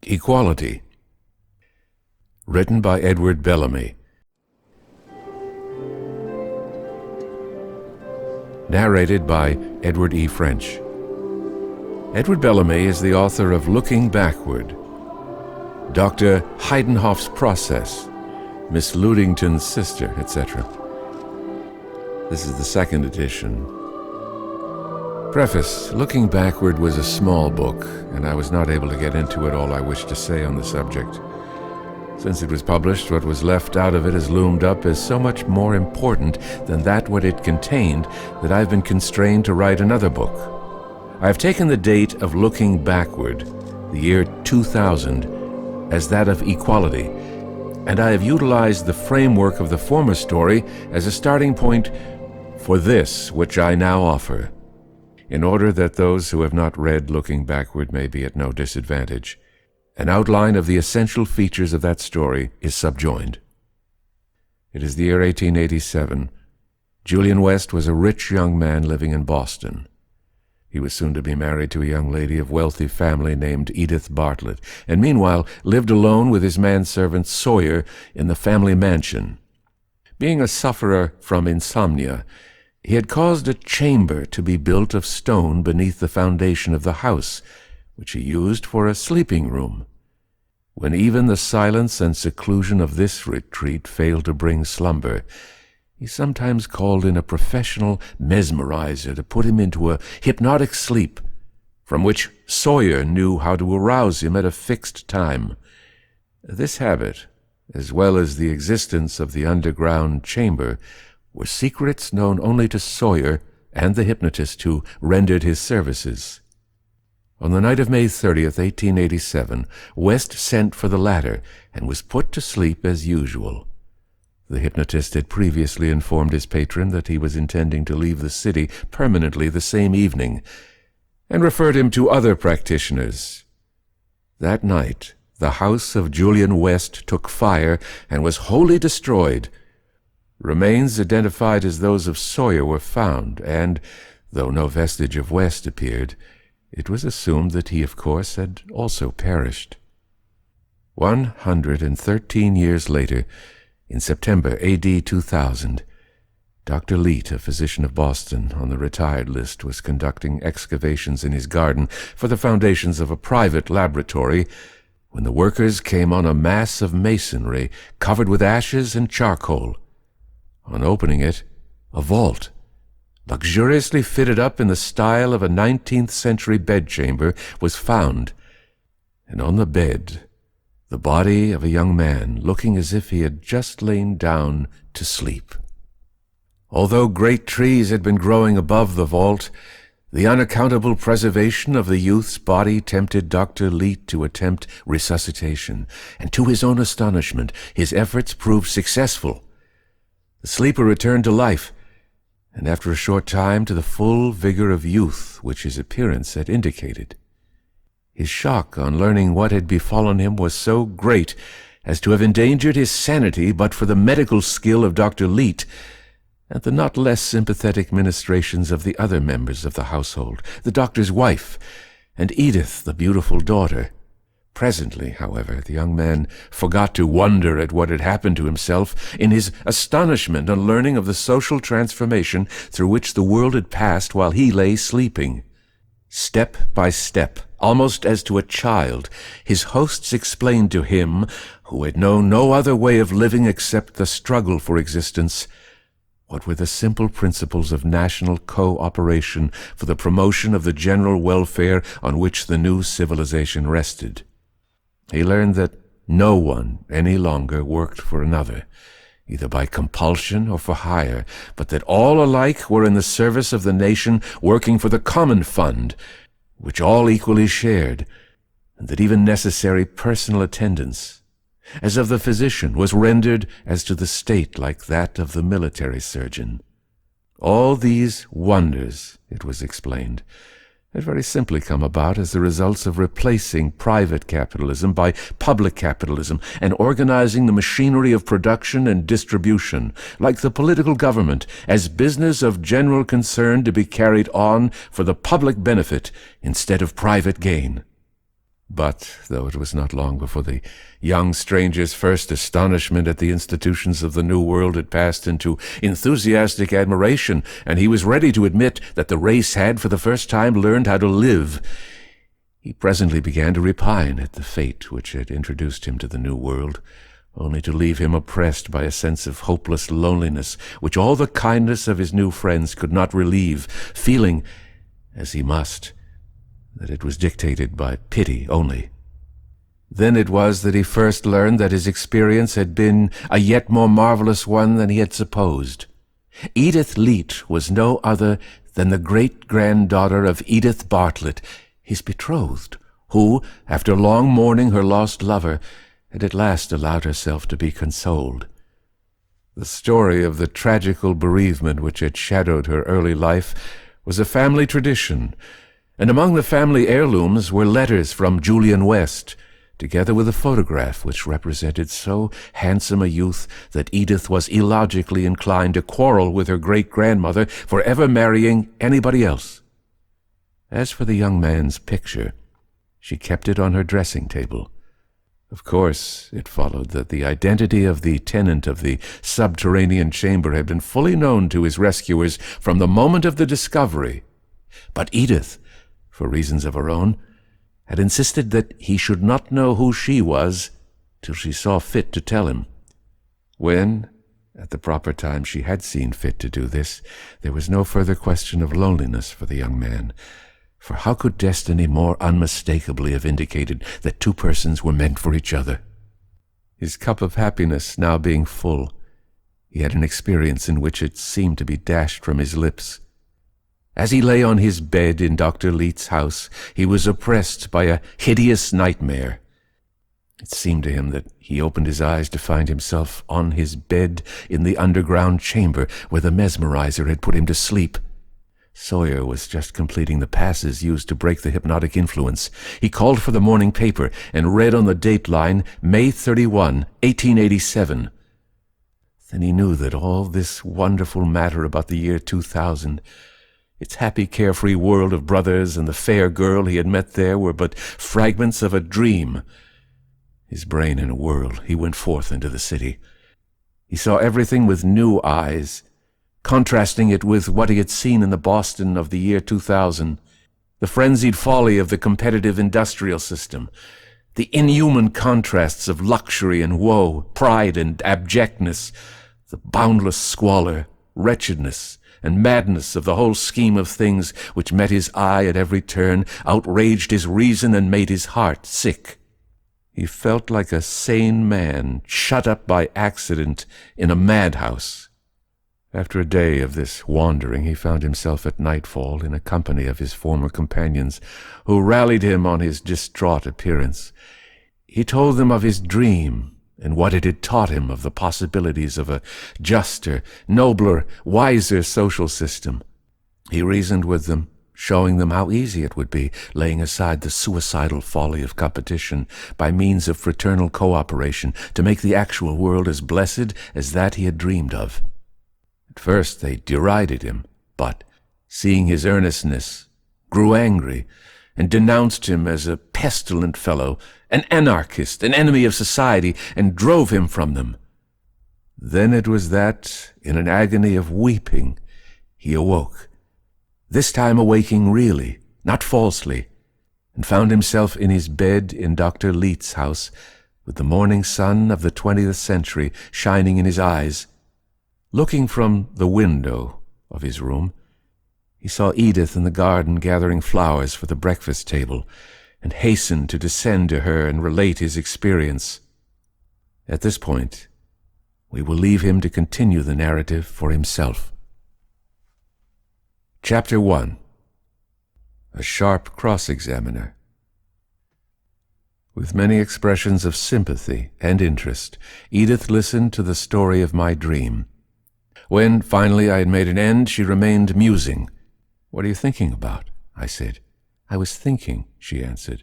Equality. Written by Edward Bellamy. Narrated by Edward E. French. Edward Bellamy is the author of Looking Backward, Dr. Heidenhoff's Process, Miss Ludington's Sister, etc. This is the second edition. Preface. Looking Backward was a small book, and I was not able to get into it all I wished to say on the subject. Since it was published, what was left out of it has loomed up as so much more important than that what it contained that I've been constrained to write another book. I have taken the date of Looking Backward, the year 2000, as that of equality, and I have utilized the framework of the former story as a starting point for this which I now offer, in order that those who have not read Looking Backward may be at no disadvantage. An outline of the essential features of that story is subjoined. It is the year 1887. Julian West was a rich young man living in Boston. He was soon to be married to a young lady of wealthy family named Edith Bartlett, and meanwhile lived alone with his manservant Sawyer in the family mansion. Being a sufferer from insomnia, he had caused a chamber to be built of stone beneath the foundation of the house, which he used for a sleeping room. When even the silence and seclusion of this retreat failed to bring slumber, he sometimes called in a professional mesmerizer to put him into a hypnotic sleep, from which Sawyer knew how to arouse him at a fixed time. This habit, as well as the existence of the underground chamber, were secrets known only to Sawyer and the hypnotist who rendered his services. On the night of May 30th, 1887, West sent for the latter and was put to sleep as usual. The hypnotist had previously informed his patron that he was intending to leave the city permanently the same evening, and referred him to other practitioners. That night, the house of Julian West took fire and was wholly destroyed. Remains identified as those of Sawyer were found, and, though no vestige of West appeared, it was assumed that he, of course, had also perished. 113 years later, in September A.D. 2000, Dr. Leete, a physician of Boston on the retired list, was conducting excavations in his garden for the foundations of a private laboratory when the workers came on a mass of masonry covered with ashes and charcoal. On opening it, a vault, luxuriously fitted up in the style of a 19th-century bedchamber, was found, and on the bed, the body of a young man looking as if he had just lain down to sleep. Although great trees had been growing above the vault, the unaccountable preservation of the youth's body tempted Dr. Leete to attempt resuscitation, and to his own astonishment, his efforts proved successful. The sleeper returned to life, and after a short time to the full vigor of youth which his appearance had indicated. His shock on learning what had befallen him was so great as to have endangered his sanity but for the medical skill of Dr. Leete and the not less sympathetic ministrations of the other members of the household, the doctor's wife, and Edith, the beautiful daughter. Presently, however, the young man forgot to wonder at what had happened to himself in his astonishment on learning of the social transformation through which the world had passed while he lay sleeping. Step by step, almost as to a child, his hosts explained to him, who had known no other way of living except the struggle for existence, what were the simple principles of national co-operation for the promotion of the general welfare on which the new civilization rested. He learned that no one any longer worked for another, either by compulsion or for hire, but that all alike were in the service of the nation, working for the common fund, which all equally shared, and that even necessary personal attendance, as of the physician, was rendered as to the state like that of the military surgeon. All these wonders, it was explained, had very simply come about as the results of replacing private capitalism by public capitalism and organizing the machinery of production and distribution, like the political government, as business of general concern to be carried on for the public benefit instead of private gain. But, though it was not long before the young stranger's first astonishment at the institutions of the New World had passed into enthusiastic admiration, and he was ready to admit that the race had for the first time learned how to live, he presently began to repine at the fate which had introduced him to the New World, only to leave him oppressed by a sense of hopeless loneliness which all the kindness of his new friends could not relieve, feeling, as he must, that it was dictated by pity only. Then it was that he first learned that his experience had been a yet more marvelous one than he had supposed. Edith Leete was no other than the great-granddaughter of Edith Bartlett, his betrothed, who, after long mourning her lost lover, had at last allowed herself to be consoled. The story of the tragical bereavement which had shadowed her early life was a family tradition, and among the family heirlooms were letters from Julian West, together with a photograph which represented so handsome a youth that Edith was illogically inclined to quarrel with her great-grandmother for ever marrying anybody else. As for the young man's picture, she kept it on her dressing table. Of course, it followed that the identity of the tenant of the subterranean chamber had been fully known to his rescuers from the moment of the discovery. But Edith, for reasons of her own, had insisted that he should not know who she was till she saw fit to tell him. When, at the proper time, she had seen fit to do this, there was no further question of loneliness for the young man, for how could destiny more unmistakably have indicated that two persons were meant for each other? His cup of happiness now being full, he had an experience in which it seemed to be dashed from his lips. As he lay on his bed in Dr. Leete's house, he was oppressed by a hideous nightmare. It seemed to him that he opened his eyes to find himself on his bed in the underground chamber where the mesmerizer had put him to sleep. Sawyer was just completing the passes used to break the hypnotic influence. He called for the morning paper and read on the date line May 31, 1887. Then he knew that all this wonderful matter about the year 2000, its happy, carefree world of brothers and the fair girl he had met there, were but fragments of a dream. His brain in a whirl, he went forth into the city. He saw everything with new eyes, contrasting it with what he had seen in the Boston of the year 2000, the frenzied folly of the competitive industrial system, the inhuman contrasts of luxury and woe, pride and abjectness, the boundless squalor, wretchedness, and madness of the whole scheme of things which met his eye at every turn, outraged his reason and made his heart sick. He felt like a sane man shut up by accident in a madhouse. After a day of this wandering, he found himself at nightfall in a company of his former companions, who rallied him on his distraught appearance. He told them of his dream, and what it had taught him of the possibilities of a juster, nobler, wiser social system. He reasoned with them, showing them how easy it would be, laying aside the suicidal folly of competition, by means of fraternal cooperation, to make the actual world as blessed as that he had dreamed of. At first they derided him, but, seeing his earnestness, grew angry, and denounced him as a pestilent fellow, an anarchist, an enemy of society, and drove him from them. Then it was that, in an agony of weeping, he awoke, this time awaking really, not falsely, and found himself in his bed in Dr. Leete's house, with the morning sun of the 20th century shining in his eyes. Looking from the window of his room, he saw Edith in the garden gathering flowers for the breakfast table, and hastened to descend to her and relate his experience. At this point, we will leave him to continue the narrative for himself. Chapter 1. A Sharp Cross-Examiner. With many expressions of sympathy and interest, Edith listened to the story of my dream. When, finally, I had made an end, she remained musing. "What are you thinking about?" I said. "I was thinking," she answered,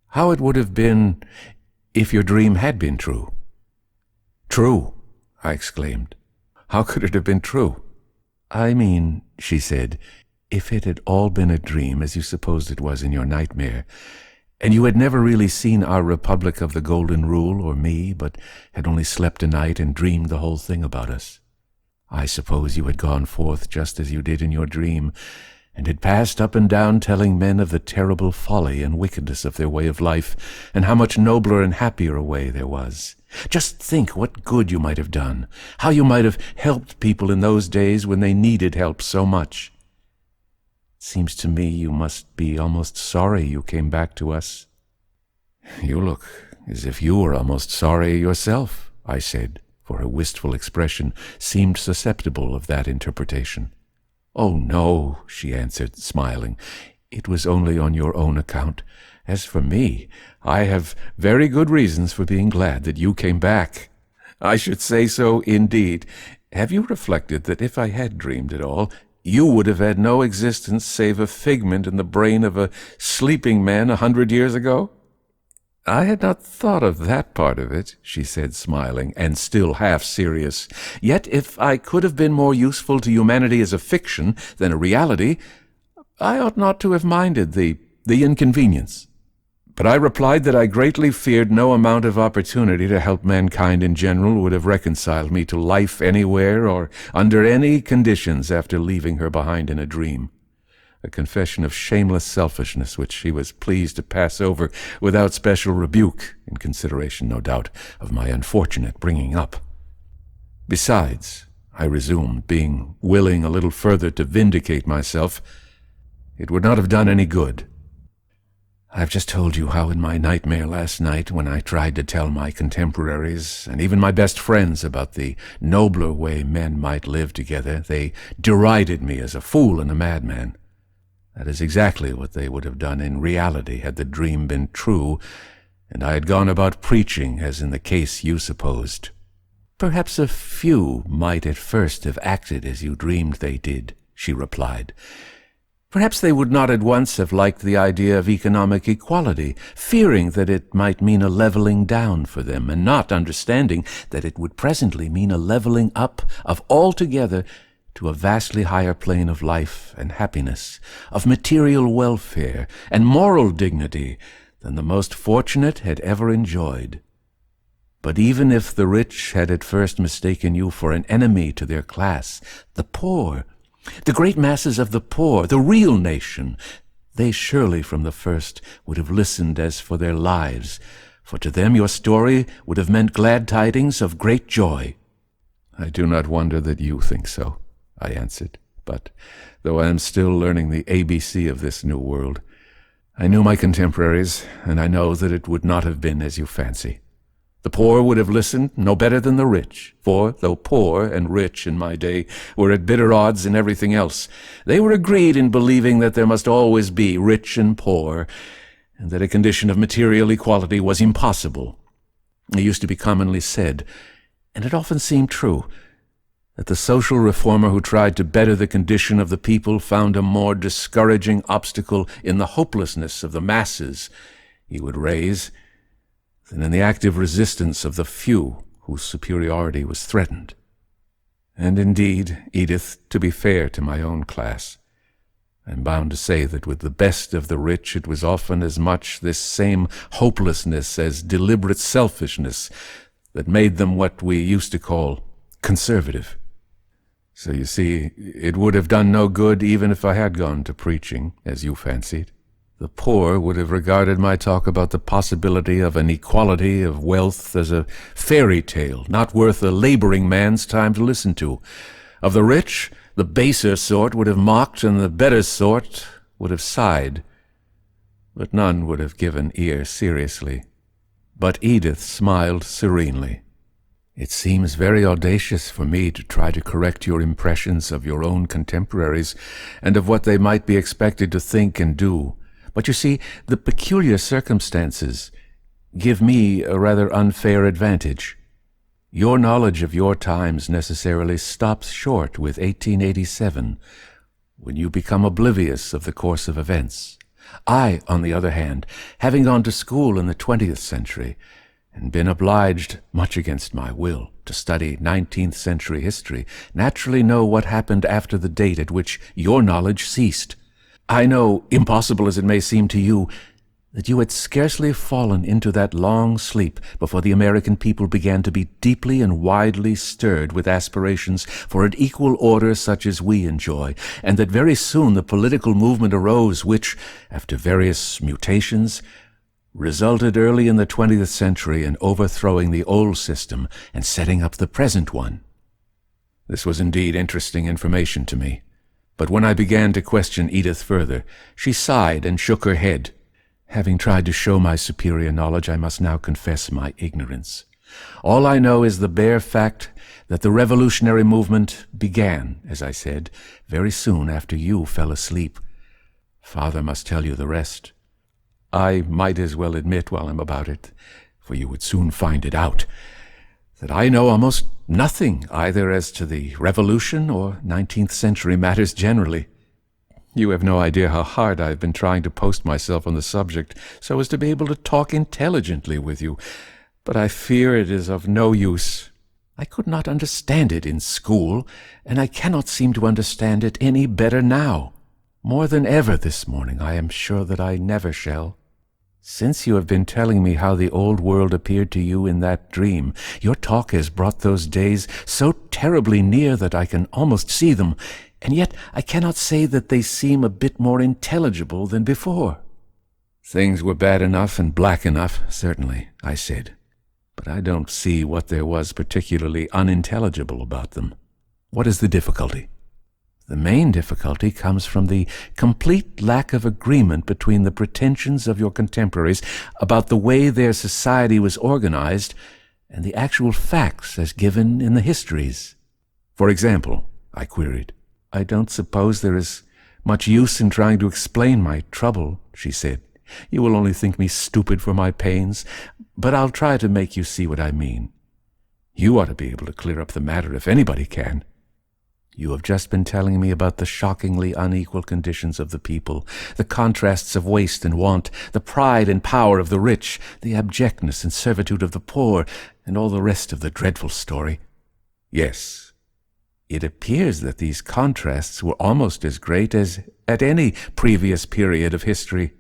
"how it would have been if your dream had been true." "True?" I exclaimed. "How could it have been true?" "I mean," she said, "if it had all been a dream, as you supposed it was in your nightmare, and you had never really seen our Republic of the Golden Rule or me, but had only slept a night and dreamed the whole thing about us. I suppose you had gone forth just as you did in your dream, and had passed up and down telling men of the terrible folly and wickedness of their way of life, and how much nobler and happier a way there was. Just think what good you might have done, how you might have helped people in those days when they needed help so much. It seems to me you must be almost sorry you came back to us." "You look as if you were almost sorry yourself," I said, for her wistful expression seemed susceptible of that interpretation. "Oh, no," she answered, smiling. "It was only on your own account. As for me, I have very good reasons for being glad that you came back." "I should say so, indeed. Have you reflected that if I had dreamed at all, you would have had no existence save a figment in the brain of a sleeping man 100 years ago?" "I had not thought of that part of it," she said, smiling, and still half serious. "Yet if I could have been more useful to humanity as a fiction than a reality, I ought not to have minded the inconvenience." But I replied that I greatly feared no amount of opportunity to help mankind in general would have reconciled me to life anywhere or under any conditions after leaving her behind in a dream. A confession of shameless selfishness which she was pleased to pass over without special rebuke, in consideration, no doubt, of my unfortunate bringing up. "Besides," I resumed, being willing a little further to vindicate myself, "it would not have done any good. I've just told you how in my nightmare last night, when I tried to tell my contemporaries and even my best friends about the nobler way men might live together, they derided me as a fool and a madman. That is exactly what they would have done in reality had the dream been true, and I had gone about preaching as in the case you supposed. Perhaps a few might at first have acted as you dreamed they did," she replied. "Perhaps they would not at once have liked the idea of economic equality, fearing that it might mean a leveling down for them, and not understanding that it would presently mean a leveling up of altogether to a vastly higher plane of life and happiness, of material welfare and moral dignity than the most fortunate had ever enjoyed. But even if the rich had at first mistaken you for an enemy to their class, the poor, the great masses of the poor, the real nation, they surely from the first would have listened as for their lives, for to them your story would have meant glad tidings of great joy." "I do not wonder that you think so," I answered, "but though I am still learning the ABC of this new world, I knew my contemporaries, and I know that it would not have been as you fancy. The poor would have listened no better than the rich, for though poor and rich in my day were at bitter odds in everything else, they were agreed in believing that there must always be rich and poor, and that a condition of material equality was impossible. It used to be commonly said, and it often seemed true, that the social reformer who tried to better the condition of the people found a more discouraging obstacle in the hopelessness of the masses he would raise than in the active resistance of the few whose superiority was threatened. And indeed, Edith, to be fair to my own class, I am bound to say that with the best of the rich it was often as much this same hopelessness as deliberate selfishness that made them what we used to call conservative. So you see, it would have done no good even if I had gone to preaching, as you fancied. The poor would have regarded my talk about the possibility of an equality of wealth as a fairy tale, not worth a laboring man's time to listen to. Of the rich, the baser sort would have mocked, and the better sort would have sighed. But none would have given ear seriously. But Edith smiled serenely. "It seems very audacious for me to try to correct your impressions of your own contemporaries and of what they might be expected to think and do. But you see, the peculiar circumstances give me a rather unfair advantage. Your knowledge of your times necessarily stops short with 1887, when you become oblivious of the course of events. I, on the other hand, having gone to school in the 20th century, and been obliged, much against my will, to study 19th century history, naturally know what happened after the date at which your knowledge ceased. I know, impossible as it may seem to you, that you had scarcely fallen into that long sleep before the American people began to be deeply and widely stirred with aspirations for an equal order such as we enjoy, and that very soon the political movement arose which, after various mutations, resulted early in the 20th century in overthrowing the old system and setting up the present one. This was indeed interesting information to me, but when I began to question Edith further, she sighed and shook her head. Having tried to show my superior knowledge, I must now confess my ignorance. All I know is the bare fact that the revolutionary movement began, as I said, very soon after you fell asleep. Father must tell you the rest. I might as well admit while I'm about it, for you would soon find it out, that I know almost nothing either as to the Revolution or 19th century matters generally. You have no idea how hard I have been trying to post myself on the subject so as to be able to talk intelligently with you, but I fear it is of no use. I could not understand it in school, and I cannot seem to understand it any better now. More than ever this morning, I am sure that I never shall. Since you have been telling me how the old world appeared to you in that dream, your talk has brought those days so terribly near that I can almost see them, and yet I cannot say that they seem a bit more intelligible than before. Things were bad enough and black enough, certainly, I said, but I don't see what there was particularly unintelligible about them. What is the difficulty? The main difficulty comes from the complete lack of agreement between the pretensions of your contemporaries about the way their society was organized and the actual facts as given in the histories. For example, I queried. I don't suppose there is much use in trying to explain my trouble, she said. You will only think me stupid for my pains, but I'll try to make you see what I mean. You ought to be able to clear up the matter if anybody can. You have just been telling me about the shockingly unequal conditions of the people, the contrasts of waste and want, the pride and power of the rich, the abjectness and servitude of the poor, and all the rest of the dreadful story. Yes, it appears that these contrasts were almost as great as at any previous period of history.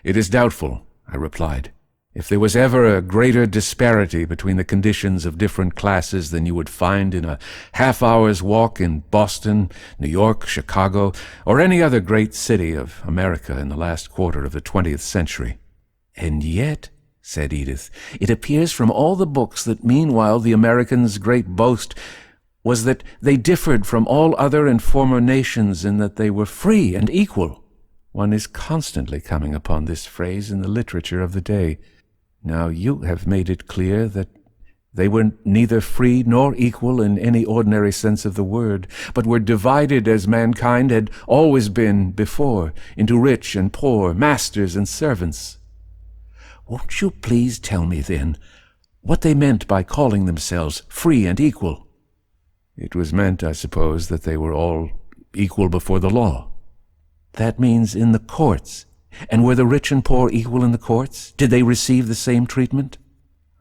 It is doubtful, I replied, if there was ever a greater disparity between the conditions of different classes than you would find in a half-hour's walk in Boston, New York, Chicago, or any other great city of America in the last quarter of the 20th century. And yet, said Edith, it appears from all the books that meanwhile the Americans' great boast was that they differed from all other and former nations in that they were free and equal. One is constantly coming upon this phrase in the literature of the day. Now you have made it clear that they were neither free nor equal in any ordinary sense of the word, but were divided as mankind had always been before, into rich and poor, masters and servants. Won't you please tell me, then, what they meant by calling themselves free and equal? It was meant, I suppose, that they were all equal before the law. That means in the courts. And were the rich and poor equal in the courts? Did they receive the same treatment?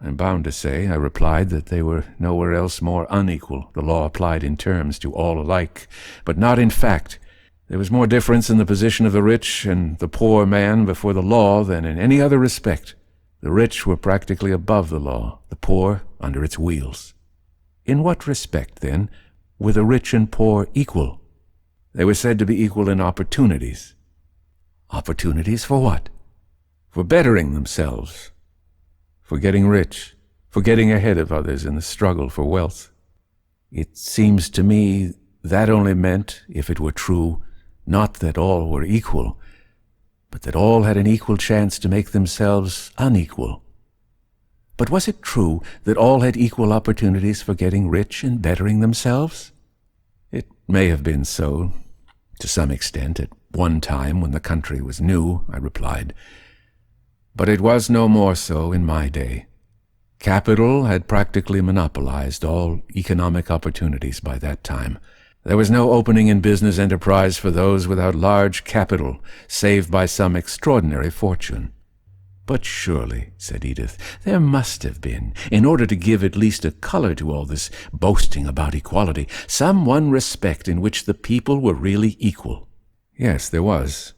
I'm bound to say, I replied, that they were nowhere else more unequal. The law applied in terms to all alike, but not in fact. There was more difference in the position of the rich and the poor man before the law than in any other respect. The rich were practically above the law, the poor under its wheels. In what respect, then, were the rich and poor equal? They were said to be equal in opportunities. Opportunities for what? For bettering themselves, for getting rich, for getting ahead of others in the struggle for wealth. It seems to me that only meant, if it were true, not that all were equal, but that all had an equal chance to make themselves unequal. But was it true that all had equal opportunities for getting rich and bettering themselves? It may have been so, to some extent, at one time when the country was new, I replied. But it was no more so in my day. Capital had practically monopolized all economic opportunities by that time. There was no opening in business enterprise for those without large capital, save by some extraordinary fortune. But surely, said Edith, there must have been, in order to give at least a color to all this boasting about equality, some one respect in which the people were really equal. Yes, there was.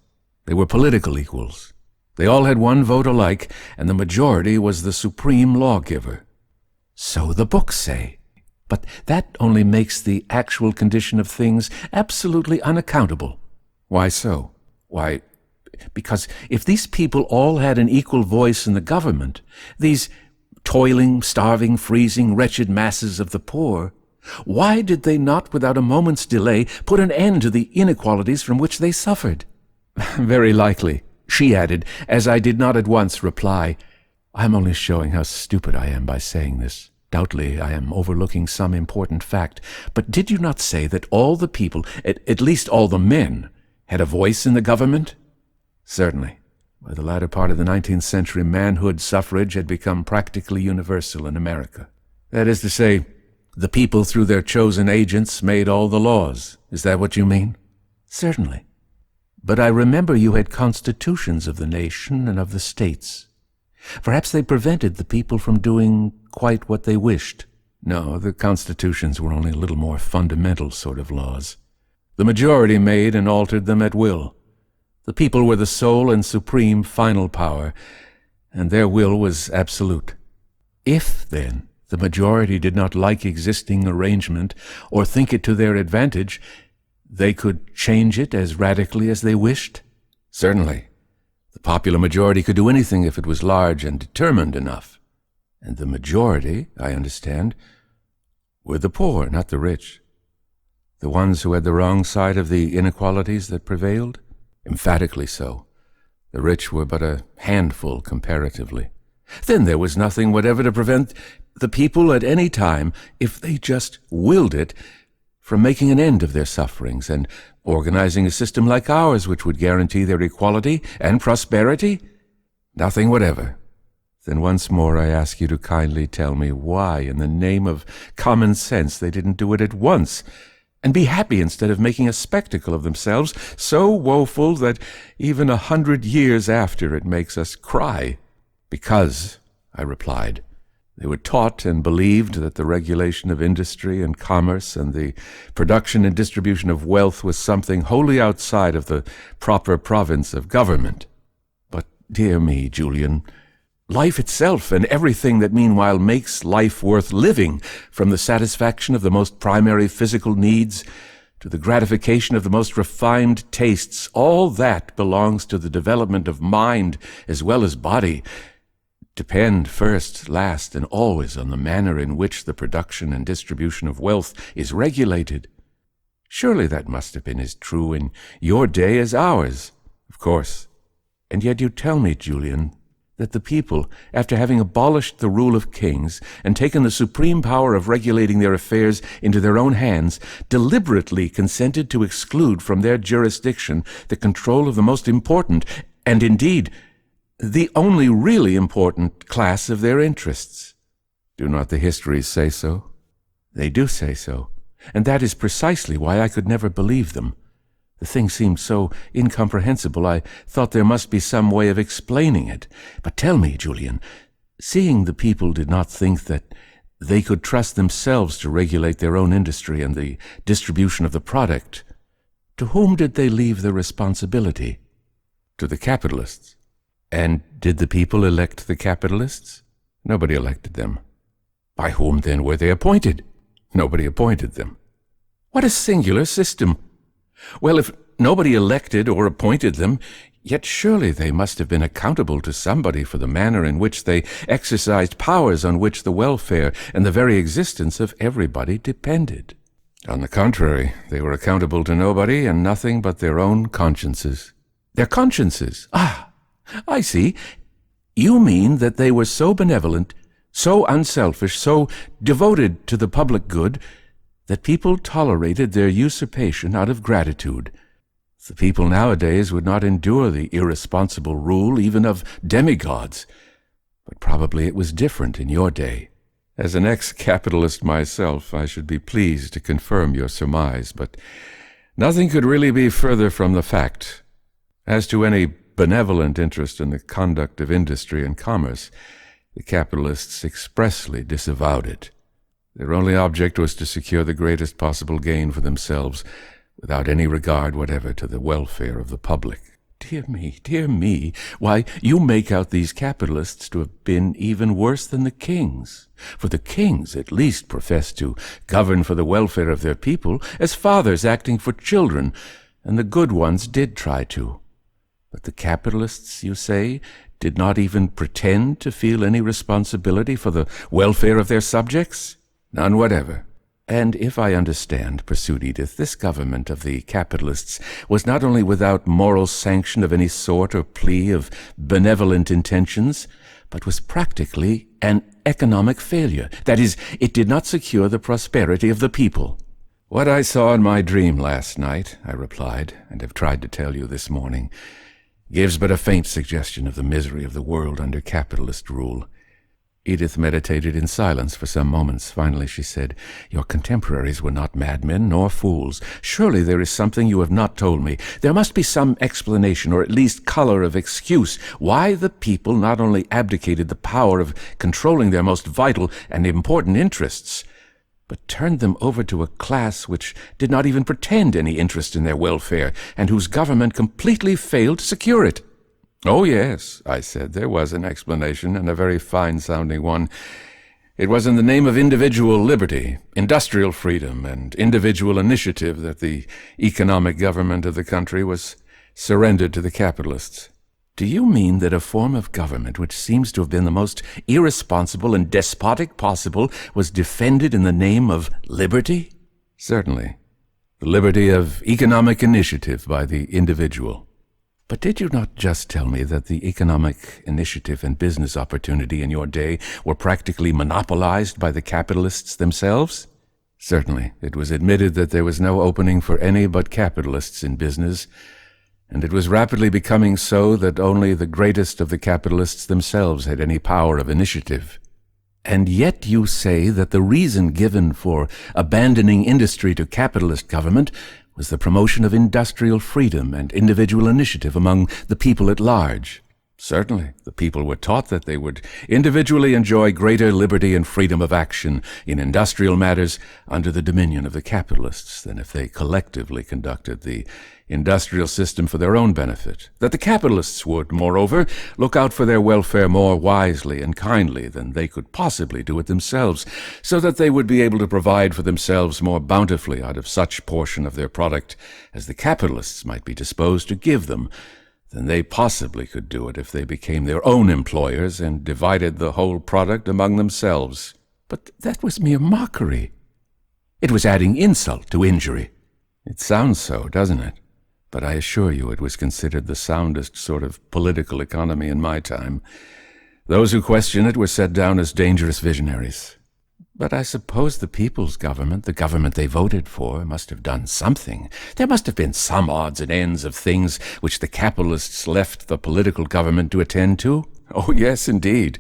They were political equals. They all had one vote alike, and the majority was the supreme lawgiver. So the books say. But that only makes the actual condition of things absolutely unaccountable. Why so? Why, because if these people all had an equal voice in the government, these toiling, starving, freezing, wretched masses of the poor, why did they not, without a moment's delay, put an end to the inequalities from which they suffered? Very likely, she added, as I did not at once reply. I am only showing how stupid I am by saying this. Doubtly I am overlooking some important fact, but did you not say that all the people, at least all the men, had a voice in the government? Certainly. By the latter part of the 19th century, manhood suffrage had become practically universal in America. That is to say, the people through their chosen agents made all the laws. Is that what you mean? Certainly. But I remember you had constitutions of the nation and of the states. Perhaps they prevented the people from doing quite what they wished. No, the constitutions were only a little more fundamental sort of laws. The majority made and altered them at will. The people were the sole and supreme final power, and their will was absolute. If, then, the majority did not like existing arrangement or think it to their advantage, they could change it as radically as they wished? Certainly. The popular majority could do anything if it was large and determined enough. And the majority, I understand, were the poor, not the rich. The ones who had the wrong side of the inequalities that prevailed? Emphatically so. The rich were but a handful comparatively. Then there was nothing whatever to prevent the people at any time, if they just willed it, from making an end of their sufferings and organizing a system like ours which would guarantee their equality and prosperity? Nothing whatever. Then once more I ask you to kindly tell me why, in the name of common sense, they didn't do it at once, and be happy instead of making a spectacle of themselves, so woeful that even 100 years after it makes us cry. Because, I replied, they were taught and believed that the regulation of industry and commerce and the production and distribution of wealth was something wholly outside of the proper province of government. But, dear me, Julian, life itself and everything that meanwhile makes life worth living, from the satisfaction of the most primary physical needs to the gratification of the most refined tastes, all that belongs to the development of mind as well as body, depend first, last, and always on the manner in which the production and distribution of wealth is regulated. Surely that must have been as true in your day as ours. Of course. And yet you tell me, Julian, that the people, after having abolished the rule of kings and taken the supreme power of regulating their affairs into their own hands, deliberately consented to exclude from their jurisdiction the control of the most important, and indeed the only really important class of their interests. Do not the histories say so? They do say so, and that is precisely why I could never believe them. The thing seemed so incomprehensible, I thought there must be some way of explaining it. But tell me, Julian, seeing the people did not think that they could trust themselves to regulate their own industry and the distribution of the product, to whom did they leave the responsibility? To the capitalists. And did the people elect the capitalists? Nobody elected them. By whom then were they appointed? Nobody appointed them. What a singular system! Well, if nobody elected or appointed them, yet surely they must have been accountable to somebody for the manner in which they exercised powers on which the welfare and the very existence of everybody depended. On the contrary, they were accountable to nobody and nothing but their own consciences. Their consciences? Ah, I see. You mean that they were so benevolent, so unselfish, so devoted to the public good, that people tolerated their usurpation out of gratitude. The people nowadays would not endure the irresponsible rule even of demigods. But probably it was different in your day. As an ex-capitalist myself, I should be pleased to confirm your surmise, but nothing could really be further from the fact. As to any benevolent interest in the conduct of industry and commerce, the capitalists expressly disavowed it. Their only object was to secure the greatest possible gain for themselves, without any regard whatever to the welfare of the public. Dear me, why, you make out these capitalists to have been even worse than the kings. For the kings at least profess to govern for the welfare of their people as fathers acting for children, and the good ones did try to. But the capitalists, you say, did not even pretend to feel any responsibility for the welfare of their subjects? None whatever. And if I understand, pursued Edith, this government of the capitalists was not only without moral sanction of any sort or plea of benevolent intentions, but was practically an economic failure. That is, it did not secure the prosperity of the people. What I saw in my dream last night, I replied, and have tried to tell you this morning, gives but a faint suggestion of the misery of the world under capitalist rule. Edith meditated in silence for some moments. Finally she said, "Your contemporaries were not madmen nor fools. Surely there is something you have not told me. There must be some explanation, or at least color of excuse, why the people not only abdicated the power of controlling their most vital and important interests, but turned them over to a class which did not even pretend any interest in their welfare, and whose government completely failed to secure it." "Oh, yes," I said, "there was an explanation, and a very fine-sounding one. It was in the name of individual liberty, industrial freedom, and individual initiative that the economic government of the country was surrendered to the capitalists." "Do you mean that a form of government which seems to have been the most irresponsible and despotic possible was defended in the name of liberty?" "Certainly. The liberty of economic initiative by the individual." "But did you not just tell me that the economic initiative and business opportunity in your day were practically monopolized by the capitalists themselves?" "Certainly. It was admitted that there was no opening for any but capitalists in business, and it was rapidly becoming so that only the greatest of the capitalists themselves had any power of initiative." "And yet you say that the reason given for abandoning industry to capitalist government was the promotion of industrial freedom and individual initiative among the people at large." "Certainly. The people were taught that they would individually enjoy greater liberty and freedom of action in industrial matters under the dominion of the capitalists than if they collectively conducted the industrial system for their own benefit. That the capitalists would, moreover, look out for their welfare more wisely and kindly than they could possibly do it themselves, so that they would be able to provide for themselves more bountifully out of such portion of their product as the capitalists might be disposed to give them, than they possibly could do it if they became their own employers and divided the whole product among themselves." "But that was mere mockery. It was adding insult to injury." "It sounds so, doesn't it? But I assure you it was considered the soundest sort of political economy in my time. Those who question it were set down as dangerous visionaries." "But I suppose the people's government, the government they voted for, must have done something. There must have been some odds and ends of things which the capitalists left the political government to attend to." "Oh, yes, indeed.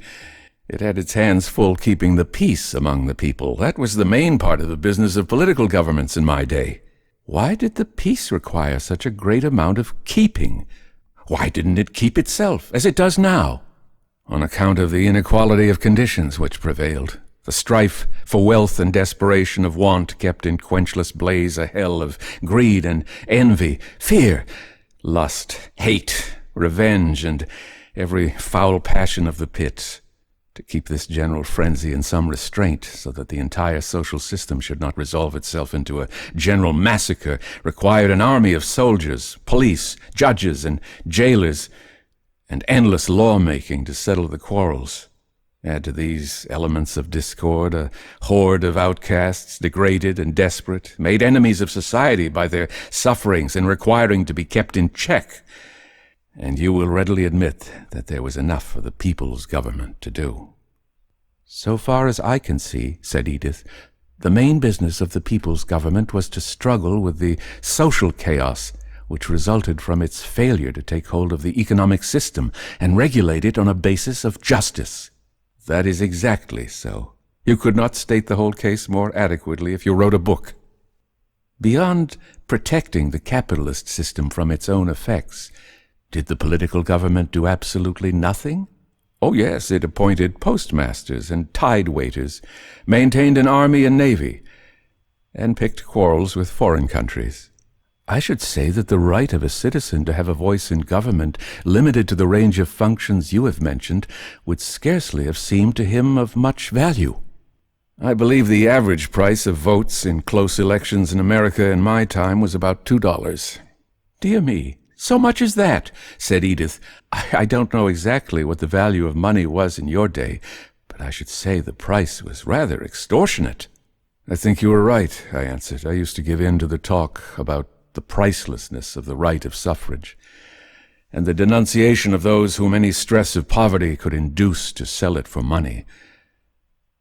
It had its hands full keeping the peace among the people. That was the main part of the business of political governments in my day." "Why did the peace require such a great amount of keeping? Why didn't it keep itself, as it does now?" "On account of the inequality of conditions which prevailed. The strife for wealth and desperation of want kept in quenchless blaze a hell of greed and envy, fear, lust, hate, revenge, and every foul passion of the pit. To keep this general frenzy in some restraint, so that the entire social system should not resolve itself into a general massacre, required an army of soldiers, police, judges, and jailers, and endless law-making to settle the quarrels. Add to these elements of discord a horde of outcasts, degraded and desperate, made enemies of society by their sufferings and requiring to be kept in check, and you will readily admit that there was enough for the people's government to do." "So far as I can see," said Edith, "the main business of the people's government was to struggle with the social chaos which resulted from its failure to take hold of the economic system and regulate it on a basis of justice." "That is exactly so. You could not state the whole case more adequately if you wrote a book." "Beyond protecting the capitalist system from its own effects, did the political government do absolutely nothing?" "Oh, yes, it appointed postmasters and tide waiters, maintained an army and navy, and picked quarrels with foreign countries." I should say that the right of a citizen to have a voice in government, limited to the range of functions you have mentioned, would scarcely have seemed to him of much value. I believe the average price of votes in close elections in America in my time was about $2. Dear me, so much as that, said Edith. I don't know exactly what the value of money was in your day, but I should say the price was rather extortionate. I think you are right, I answered. I used to give in to the talk about the pricelessness of the right of suffrage, and the denunciation of those whom any stress of poverty could induce to sell it for money.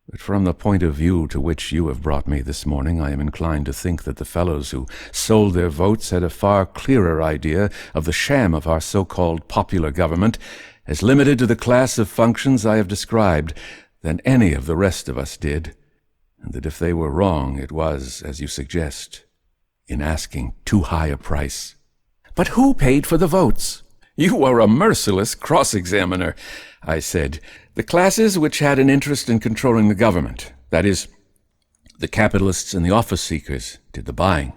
But from the point of view to which you have brought me this morning, I am inclined to think that the fellows who sold their votes had a far clearer idea of the sham of our so-called popular government, as limited to the class of functions I have described, than any of the rest of us did, and that if they were wrong, it was, as you suggest, in asking too high a price. But who paid for the votes? You are a merciless cross-examiner, I said. The classes which had an interest in controlling the government, that is, the capitalists and the office-seekers, did the buying.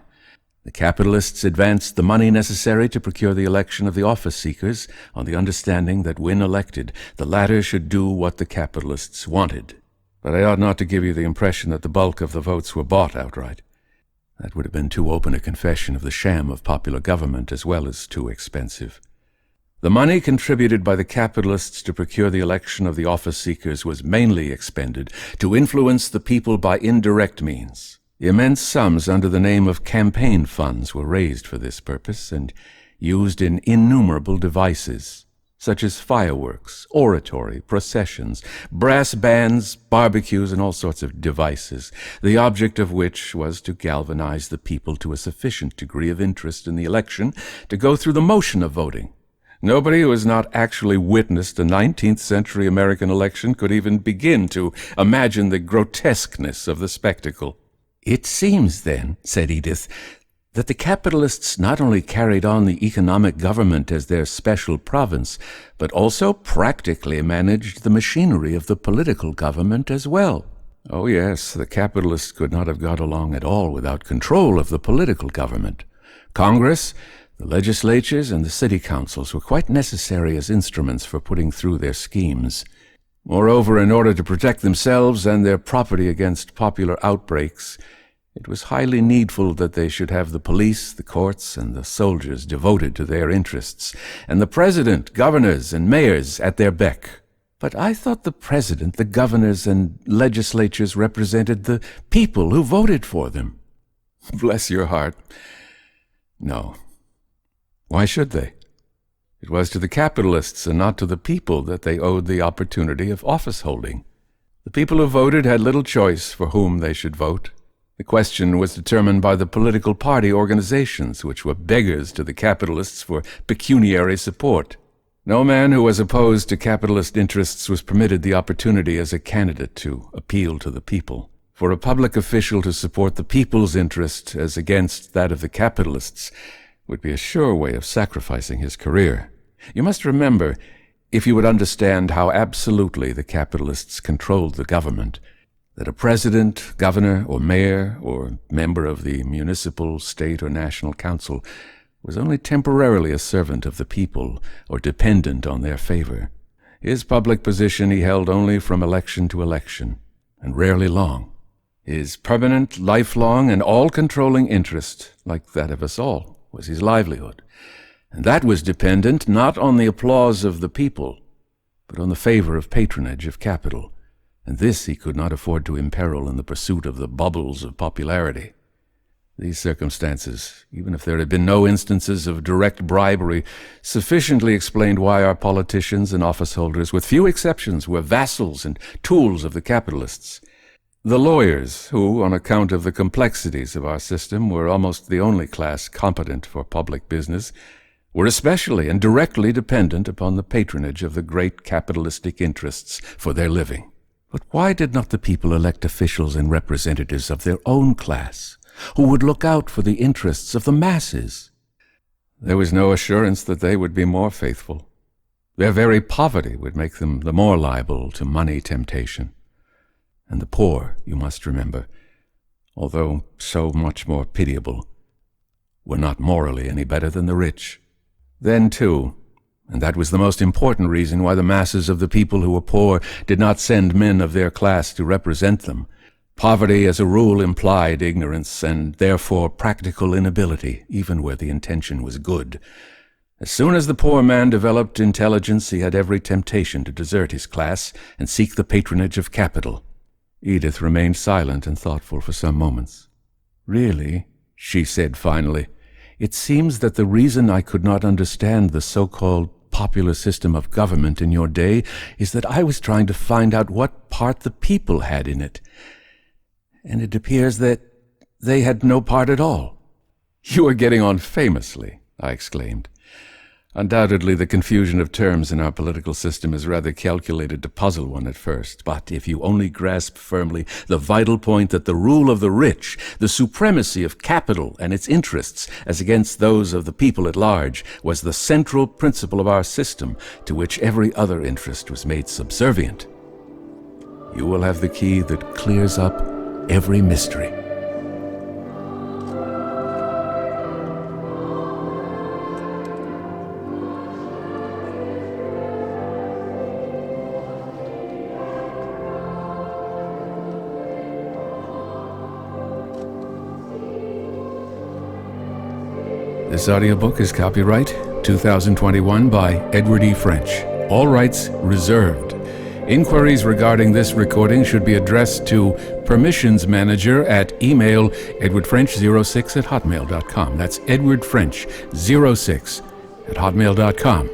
The capitalists advanced the money necessary to procure the election of the office-seekers on the understanding that when elected, the latter should do what the capitalists wanted. But I ought not to give you the impression that the bulk of the votes were bought outright. That would have been too open a confession of the sham of popular government, as well as too expensive. The money contributed by the capitalists to procure the election of the office-seekers was mainly expended to influence the people by indirect means. Immense sums under the name of campaign funds were raised for this purpose and used in innumerable devices, such as fireworks, oratory, processions, brass bands, barbecues, and all sorts of devices, the object of which was to galvanize the people to a sufficient degree of interest in the election to go through the motion of voting. Nobody who has not actually witnessed a 19th century American election could even begin to imagine the grotesqueness of the spectacle. It seems, then, said Edith, that the capitalists not only carried on the economic government as their special province, but also practically managed the machinery of the political government as well. Oh yes, the capitalists could not have got along at all without control of the political government. Congress, the legislatures, and the city councils were quite necessary as instruments for putting through their schemes. Moreover, in order to protect themselves and their property against popular outbreaks, it was highly needful that they should have the police, the courts, and the soldiers devoted to their interests, and the president, governors, and mayors at their beck. But I thought the president, the governors, and legislatures represented the people who voted for them. Bless your heart. No. Why should they? It was to the capitalists and not to the people that they owed the opportunity of office holding. The people who voted had little choice for whom they should vote. The question was determined by the political party organizations, which were beggars to the capitalists for pecuniary support. No man who was opposed to capitalist interests was permitted the opportunity as a candidate to appeal to the people. For a public official to support the people's interest as against that of the capitalists would be a sure way of sacrificing his career. You must remember, if you would understand how absolutely the capitalists controlled the government, that a president, governor, or mayor, or member of the municipal, state, or national council was only temporarily a servant of the people or dependent on their favor. His public position he held only from election to election, and rarely long. His permanent, lifelong, and all-controlling interest, like that of us all, was his livelihood, and that was dependent not on the applause of the people, but on the favor of patronage of capital, and this he could not afford to imperil in the pursuit of the bubbles of popularity. These circumstances, even if there had been no instances of direct bribery, sufficiently explained why our politicians and office holders, with few exceptions, were vassals and tools of the capitalists. The lawyers, who, on account of the complexities of our system, were almost the only class competent for public business, were especially and directly dependent upon the patronage of the great capitalistic interests for their living. But why did not the people elect officials and representatives of their own class, who would look out for the interests of the masses? There was no assurance that they would be more faithful. Their very poverty would make them the more liable to money temptation. And the poor, you must remember, although so much more pitiable, were not morally any better than the rich. Then, too, and that was the most important reason why the masses of the people who were poor did not send men of their class to represent them, poverty as a rule implied ignorance and therefore practical inability, even where the intention was good. As soon as the poor man developed intelligence, he had every temptation to desert his class and seek the patronage of capital. Edith remained silent and thoughtful for some moments. "Really," she said finally, "it seems that the reason I could not understand the so-called popular system of government in your day is that I was trying to find out what part the people had in it. And it appears that they had no part at all." "You are getting on famously," I exclaimed. Undoubtedly, the confusion of terms in our political system is rather calculated to puzzle one at first, but if you only grasp firmly the vital point that the rule of the rich, the supremacy of capital and its interests as against those of the people at large, was the central principle of our system to which every other interest was made subservient, you will have the key that clears up every mystery. This audiobook is copyright 2021 by Edward E. French. All rights reserved. Inquiries regarding this recording should be addressed to Permissions Manager at email edwardfrench06@hotmail.com. That's edwardfrench06@hotmail.com.